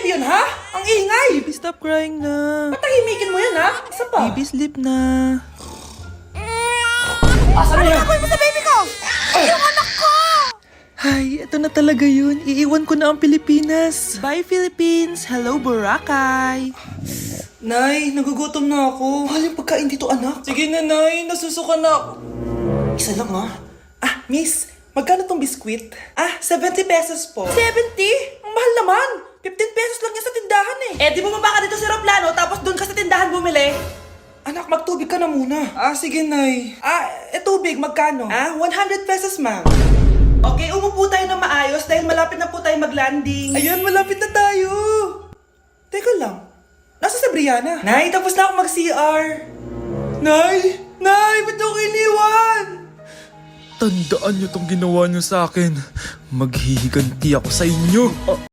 yun, ha? Ang ingay! Baby, stop crying na. Patahimikin mo yun, ha? Isa pa. Baby, sleep na. Asan na yan? Gagawin mo sa baby ko! Yung anak ko! Ay, ito na talaga yun. Iiwan ko na ang Pilipinas. Bye, Philippines. Hello, Boracay. Nay, nagugutom na ako. Mahal yung pagkain dito, anak. Sige na, Nay. Nasusuka na ako. Isa lang, ha? Miss, magkano tong biskwit? 70 pesos po. 70? Ang mahal naman. 15 pesos lang yan sa tindahan eh. Di bumaba ka dito sa aeroplano tapos doon ka sa tindahan bumili. Anak, magtubig ka na muna. Sige, Nay. Tubig, magkano? 100 pesos, ma'am. Okay, umupo tayo na maayos dahil malapit na po tayo mag-landing. Ayun, malapit na tayo. Teka lang. Nasa si Brianna? Nay, tapos na ako mag-CR. Nay! Nay, ba't ako iniwan? Tandaan niyo tong ginawa niyo sa akin. Maghihiganti ako sa inyo.